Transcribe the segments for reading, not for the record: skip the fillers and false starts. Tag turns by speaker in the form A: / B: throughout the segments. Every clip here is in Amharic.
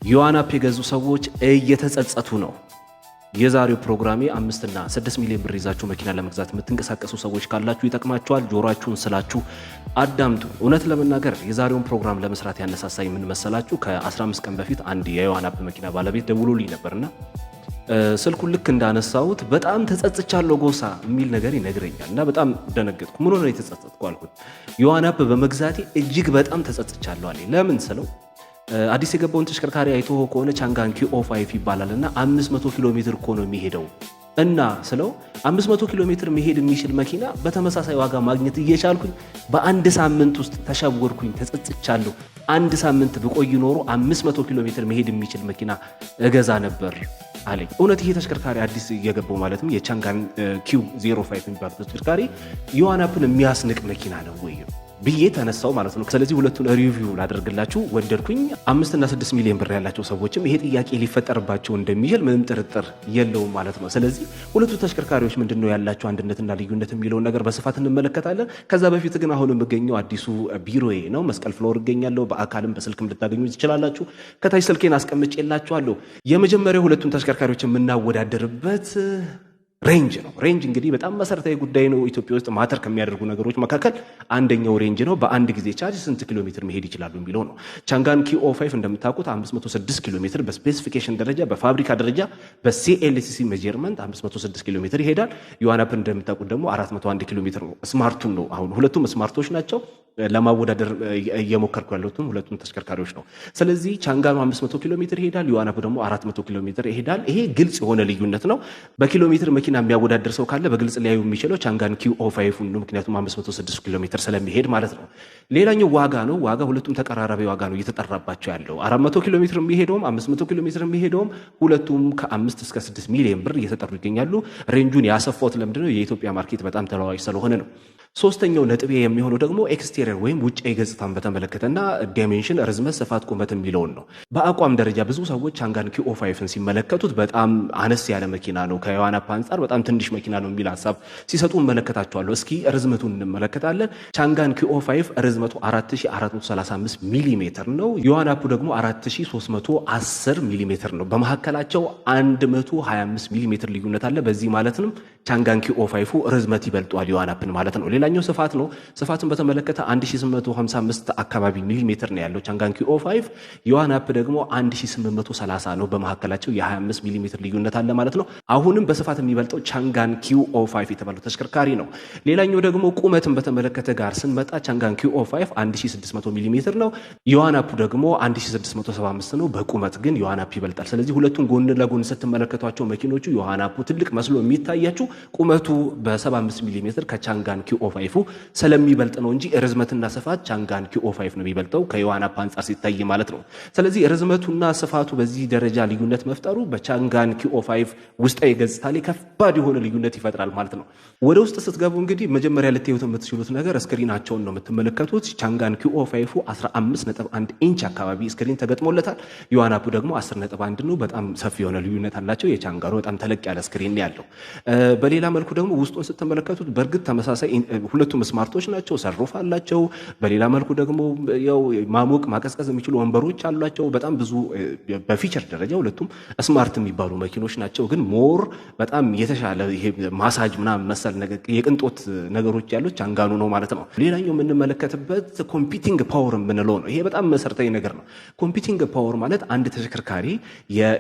A: ዩዋን አፕ የገዙ ሰዎች እየተጸጸቱ ነው። የዛሬው ፕሮግራሜ 5 እና 6 ሚሊዮን ብር ይዛችሁ መኪና ለመግዛት የምትንቀሳቀሱ ሰዎች ካላችሁ ይጠቅማችኋል። ጆሮአችሁን ስላችሁ አዳምጡ። እውነት ለመናገር የዛሬውን ፕሮግራም ለመስራት ያነሳሳኝ ምን መሰላችሁ? ከ15 ቀን በፊት አንድ የዩዋን አፕ መኪና ባለቤት ደውሎልኝ ነበርና ስልኩን ልክ እንዳነሳሁት በጣም ተጸጽቻለሁ ጎሳ የሚል ነገር ይነግረኛል እና በጣም ደነገጥኩ። ምን ሆነ የተጸጸትኩ አልኩት። ዩዋን አፕ በመግዛቴ እጅግ በጣም ተጸጽቻለሁ አለኝ። ለምን ስለው አዲስ የገባውን ተሽከርካሪ አይቶ ከሆነ ቻንጋን ኪኦ5 ይባላል እና 500 ኪሎ ሜትር እኮ ነው የሚሄደው እና ስለው 500 ኪሎ ሜትር መሄድ የሚችል መኪና በተመሳሳይ ዋጋ ማግኘት እየቻልኩኝ በአንድ ሳምንት ውስጥ ተሸወርኩኝ፣ ተጸጽቻለሁ። አንድ ሳምንት ብቆይ ኖሮ 500 ኪሎ ሜትር መሄድ የሚችል መኪና እገዛ ነበር አለኝ። እውነት ይሄ ተሽከርካሪ አዲስ የገባው ማለትም የቻንጋን ኪው05 የሚባለው ተሽከርካሪ ዩዋን አፕን የሚያስንቅ መኪና ነው ወይ ብዬ ተነሳው ማለት ነው። ስለዚህ ሁለቱን ሪቪው ላደርግላችሁ ወደድኩኝ። 5 እና 6 ሚሊዮን ብር ያላቸው ሰዎችም ይሄ ጥያቄ ሊፈጠርባቸው እንደሚችል ምንም ጥርጥር የለውም ማለት ነው። ስለዚህ ሁለቱ ተሽከርካሪዎች ምንድነው ያላቸው አንድነትና ልዩነት የሚለውን ነገር በስፋት እንመለከታለን። ከዛ በፊት ግን አሁን የምገኘው አዲሱ ቢሮዬ ነው። መስቀል ፍሎር እገኛለሁ። በአካልም በስልክም ልታገኙ ትችላላችሁ። ከታች ስልኬን አስቀምጬላችኋለሁ። የመጀመሪያው ሁለቱን ተሽከርካሪዎች የምናወዳደርበት ሬንጅ ነው። ሬንጅ እንግዲህ በጣም መሰረታዊ ጉዳይ ነው። ኢትዮጵያ ውስጥ ማተር ከሚያደርጉ ነገሮች መካከል አንደኛው ሬንጅ ነው። በአንድ ጊዜ ቻርጅ ስንት ኪሎ ሜትር መሄድ ይችላሉ የሚለው ነው። ቻንጋን ኪኦ5 እንደምታውቁት 506 ኪሎ ሜትር በስፔሲፊኬሽን ደረጃ በፋብሪካ ደረጃ በሲኤልሲሲ ሜጀርመንት 506 ኪሎ ሜትር ይሄዳል። ዩዋን አፕ እንደምታውቁት ደግሞ 401 ኪሎ ሜትር ነው። ስማርቱን ነው። አሁን ሁለቱም ስማርቶች ናቸው። ለማወዳደር እየሞከርኩ ያለሁትም ሁለቱም ተሽከርካሪዎች ነው። ስለዚህ ቻንጋኑ 500 ኪሎ ሜትር ይሄዳል፣ ዩዋን አፕ ደግሞ 400 ኪሎ ሜትር ይሄዳል። ይሄ ግልጽ የሆነ ልዩነት ነው። በኪሎ ሜትር መኪና የሚያወዳደር ሰው ካለ በግልጽ ሊያዩ የሚችለው ቻንጋን ኪኦ5 ነው። ምክንያቱም 506 ኪሎ ሜትር ስለሚሄድ ማለት ነው። ሌላኛው ዋጋ ነው። ዋጋ ሁለቱም ተቀራራቢ ዋጋ ነው እየተጠራባቸው ያለው። 400 ኪሎ ሜትር የሚሄደውም 500 ኪሎ ሜትር የሚሄደውም ሁለቱም ከ5 እስከ 6 ሚሊዮን ብር እየተጠሩ ይገኛሉ። ሬንጁን ያሰፋሁት ለምንድነው? የኢትዮጵያ ማርኬት በጣም ተለዋዋጭ ስለሆነ ነው። ሶስተኛው ነጥቤ የሚሆነው ደግሞ ኤክስቴሪየር ወይም ውጫዊ ገጽታን በተመለከተና ዳይሜንሽን፣ ርዝመት፣ ስፋት፣ ቁመት የሚለውን ነው። በአቋም ደረጃ ብዙ ሰዎች ቻንጋን ኪኦ5ን ሲመለከቱት በጣም አነስ ያለ መኪና ነው፣ ከዩዋን አፕ አንጻር በጣም ትንሽ መኪና ነው የሚል ሀሳብ ሲሰጡ እመለከታቸዋለሁ። እስኪ ርዝመቱን እንመለከታለን። ቻንጋን ኪኦ5 ርዝመቱ 4435 ሚሊ ሜትር ነው። ዩዋን አፕ ደግሞ 4310 ሚሊ ሜትር ነው። በመካከላቸው 125 ሚሊ ሜትር ልዩነት አለ። በዚህ ማለትም ቻንጋን ኪኦ5 ርዝመት ይበልጧል ዩዋን አፕን ማለት ነው። ሌላኛው ስፋት ነው። ስፋትን በተመለከተ 1855 አካባቢ ሚሊ ሜትር ነው ያለው ቻንጋን ኪኦ5። ዩዋን አፕ ደግሞ 1830 ነው። በመካከላቸው የ25 ሚሊ ሜትር ልዩነት አለ ማለት ነው። አሁንም በስፋት የሚበልጠው ቻንጋን ኪኦ5 የተባለው ተሽከርካሪ ነው። ሌላኛው ደግሞ ቁመትን በተመለከተ ጋር ስንመጣ ቻንጋን ኪኦ5 1600 ሚሊ ሜትር ነው። ዩዋን አፕ ደግሞ 1675 ነው። በቁመት ግን ዩዋን አፕ ይበልጣል። ስለዚህ ሁለቱን ጎን ለጎን ስትመለከቷቸው መኪኖቹ ዩዋን አፕ ትልቅ መስሎ የሚታያችሁ ቁመቱ በ75 ሚሊ ሜትር ከቻንጋን ኪኦ5 ስለሚበልጥ ነው እንጂ ርዝመትና ስፋት ቻንጋን ኪኦ5 ነው የሚበልጠው ከዩዋን አፕ አንጻር ሲታይ ማለት ነው። ስለዚህ ርዝመቱና ስፋቱ በዚህ ደረጃ ልዩነት መፍጠሩ በቻንጋን ኪኦ5 ውስጣዊ ገጽታ ላይ ከባድ የሆነ ልዩነት ይፈጥራል ማለት ነው። ወደ ውስጥ ስትገቡ እንግዲህ መጀመሪያ ልታዩት የምትችሉት ነገር ስክሪናቸውን ነው የምትመለከቱት። ቻንጋን ኪኦ5 15.1 ኢንች አካባቢ ስክሪን ተገጥሞለታል። ዩዋን አፕ ደግሞ 10.1 ነው። በጣም ሰፊ የሆነ ልዩነት አላቸው። የቻንጋኑ በጣም ተለቅ ያለ ስክሪን ያለው። በሌላ መልኩ ደግሞ ውስጡን ስትመለከቱት በእርግጥ ተመሳሳይ ሁለቱም ስማርቶች ናቸው። ሰሩፍ አላቸው። በሌላ መልኩ ደግሞ ያው ማሞቅ ማቀዝቀዝ የሚችሉ ወንበሮች አሏቸው። በጣም ብዙ በፊቸር ደረጃ ሁለቱም ስማርት የሚባሉ መኪኖች ናቸው። ግን ሞር በጣም የተሻለ ይሄ ማሳጅ ምናምን መሰል ነገር የቅንጦት ነገሮች ያሉት ቻንጋኑ ነው ማለት ነው። ሌላኛው የምንመለከትበት ኮምፒቲንግ ፓወር የምንለው ነው። ይሄ በጣም መሰረታዊ ነገር ነው። ኮምፒቲንግ ፓወር ማለት አንድ ተሽከርካሪ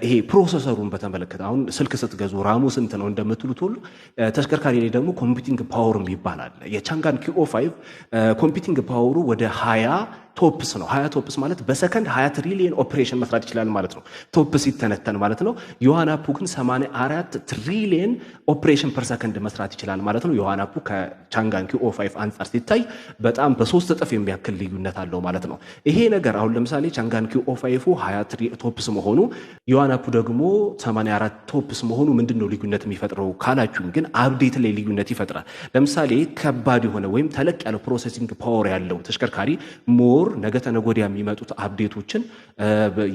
A: ይሄ ፕሮሰሰሩን በተመለከተ አሁን ስልክ ስትገዙ ራሙ ስንት ነው እንደምትሉት ሁሉ ተሽከርካሪ ላይ ደግሞ ኮምፒቲንግ ፓወር ይባላል። የቻንጋን ኪኦ5 ኮምፒቲንግ ፓወሩ ወደ 20 ቶፕስ ነው። 20 ቶፕስ ማለት በሰከንድ 20 ትሪሊየን ኦፕሬሽን መስራት ይችላል ማለት ነው። ቶፕስ ይተነተን ማለት ነው። ዩዋን አፕ ግን 84 ትሪሊየን ኦፕሬሽን ፐር ሰከንድ መስራት ይችላል ማለት ነው። ዩዋን አፕ ከቻንጋን ኪኦ5 አንጻር ሲታይ በጣም በ3 እጥፍ የሚያክል ልዩነት አለው ማለት ነው። ይሄ ነገር አሁን ለምሳሌ ቻንጋን ኪኦ5 20 ቶፕስ መሆኑ ዩዋን አፕ ደግሞ 84 ቶፕስ መሆኑ ምንድነው ልዩነት የሚፈጥረው ካላችሁን ግን አፕዴት ላይ ልዩነት ይፈጥራል። ለምሳሌ ከባድ የሆነ ወይም ተለቅ ያለ ፕሮሰሲንግ ፓወር ያለው ተሽከርካሪ ሞር ፓወር ነገ ተነገ ወዲያ የሚመጡት አፕዴቶችን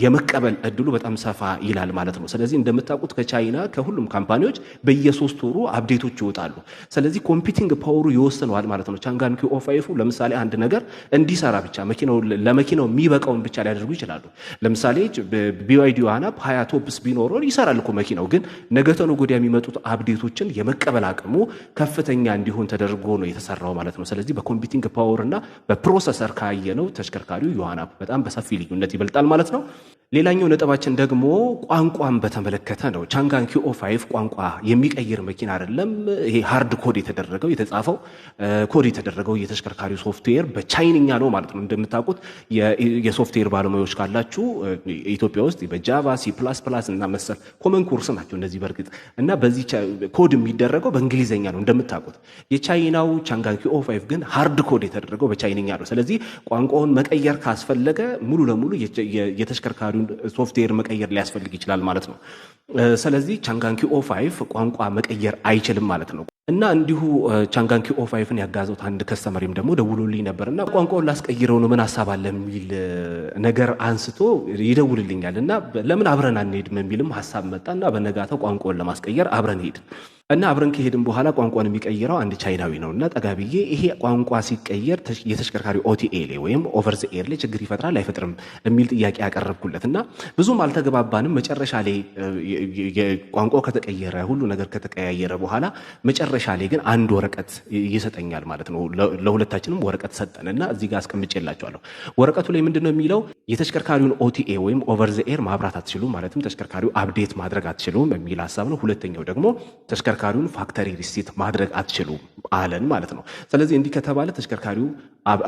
A: የመቀበል እድሉ በጣም ሰፋ ይላል ማለት ነው። ስለዚህ እንደምታውቁት ከቻይና ከሁሉም ካምፓኒዎች በየ3 ወሩ አፕዴቶች ይወጣሉ። ስለዚህ ኮምፒቲንግ ፓወሩ ይወስነዋል ማለት ነው። ቻንጋን ኪኦ5 ለምሳሌ አንድ ነገር እንዲሰራ ብቻ ለመኪናው የሚበቃውን ብቻ ሊያደርጉ ይችላሉ። ለምሳሌ BYD ዋናፕ 20 ቶፕስ ቢኖረው ይሰራል እኮ መኪናው፣ ግን ነገ ተነገ ወዲያ የሚመጡት አፕዴቶችን የመቀበል አቅሙ ከፍተኛ እንዲሆን ተደርጎ ነው የተሰራው ማለት ነው። ስለዚህ በኮምፒቲንግ ፓወር እና በፕሮሰሰር ካየነው ተሽከርካሪው ዮሐናፕ በጣም በሰፊ ልዩነት ይበልጣል ማለት ነው። ሌላኛው ነጥባችን ደግሞ ቋንቋን በተመለከተ ነው። ቻንጋን ኪኦ5 ቋንቋ የሚቀይር መኪና አይደለም። ይሄ ሃርድ ኮድ የተደረገው የተጻፈው ኮድ የተደረገው የተሽከርካሪው ሶፍትዌር በቻይንኛ ነው ማለት ነው። እንደምታውቁት የሶፍትዌር ባለሙያዎች ካላችሁ ኢትዮጵያ ውስጥ በጃቫ C++ እና መሰል ኮመን ኮርስ ናቸው እነዚህ በርግጥ እና በዚህ ኮድ የሚደረገው በእንግሊዘኛ ነው እንደምታውቁት። የቻይናው ቻንጋን ኪኦ5 ግን ሃርድ ኮድ የተደረገው በቻይንኛ ነው። ስለዚህ ቋንቋውን መቀየር ካስፈለገ ሙሉ ለሙሉ የተሽከርካሪውን ሶፍትዌር መቀየር ሊያስፈልግ ይችላል ማለት ነው። ስለዚህ ቻንጋን ኪኦ5 ቋንቋ መቀየር አይችልም ማለት ነው። እና እንዲሁ ቻንጋን ኪኦ5ን ያጋዘውት አንድ ከስተመሪም ደግሞ ደውሎልኝ ነበርና ቋንቋውን ላስቀይረው ነው ምን ሐሳብ አለ የሚል ነገር አንስቶ ይደውልልኛል እና ለምን አብረን አንሄድም የሚልም ሐሳብ መጣና በነጋታው ቋንቋውን ለማስቀየር አብረን ሄድን እና አብረን ከሄድን በኋላ ቋንቋን የሚቀይረው አንድ ቻይናዊ ነው እና ጠጋብዬ ይሄ ቋንቋ ሲቀየር የተሽከርካሪ OTA ላይ ወይም ኦቨር ዘ ኤር ላይ ችግር ይፈጥራል አይፈጥርም የሚል ጥያቄ ያቀረብኩለት እና ብዙም አልተገባባንም። መጨረሻ ላይ ቋንቋው ከተቀየረ ሁሉ ነገር ከተቀያየረ በኋላ መጨረሻ ላይ ግን አንድ ወረቀት ይሰጠኛል ማለት ነው። ለሁለታችንም ወረቀት ሰጠን እና እዚህ ጋር አስቀምጬላችኋለሁ። ወረቀቱ ላይ ምንድነው የሚለው የተሽከርካሪውን OTA ወይም ኦቨር ዘ ኤር ማብራት አትችሉም፣ ማለትም ተሽከርካሪው አፕዴት ማድረግ አትችሉም የሚል ሐሳብ ነው። ሁለተኛው ደግሞ ተሽከርካሪውን ፋክተሪ ሪሲት ማድረግ አትችሉም አለን ማለት ነው። ስለዚህ እንዲህ ከተባለ ተሽከርካሪው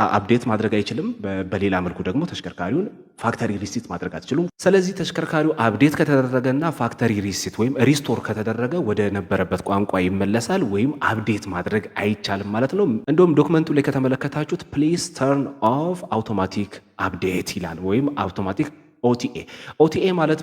A: አፕዴት ማድረግ አይችልም፣ በሌላ መልኩ ደግሞ ተሽከርካሪውን ፋክተሪ ሪሲት ማድረግ አትችሉም። ስለዚህ ተሽከርካሪው አፕዴት ከተደረገና ፋክተሪ ሪሲት ወይም ሪስቶር ከተደረገ ወደ ነበረበት ቋንቋ ይመለሳል ወይም አፕዴት ማድረግ አይቻልም ማለት ነው። እንደውም ዶክመንቱ ላይ ከተመለከታችሁት ፕሊዝ ተርን ኦፍ አውቶማቲክ አፕዴት ይላል ወይም አውቶማቲክ OTA ማለት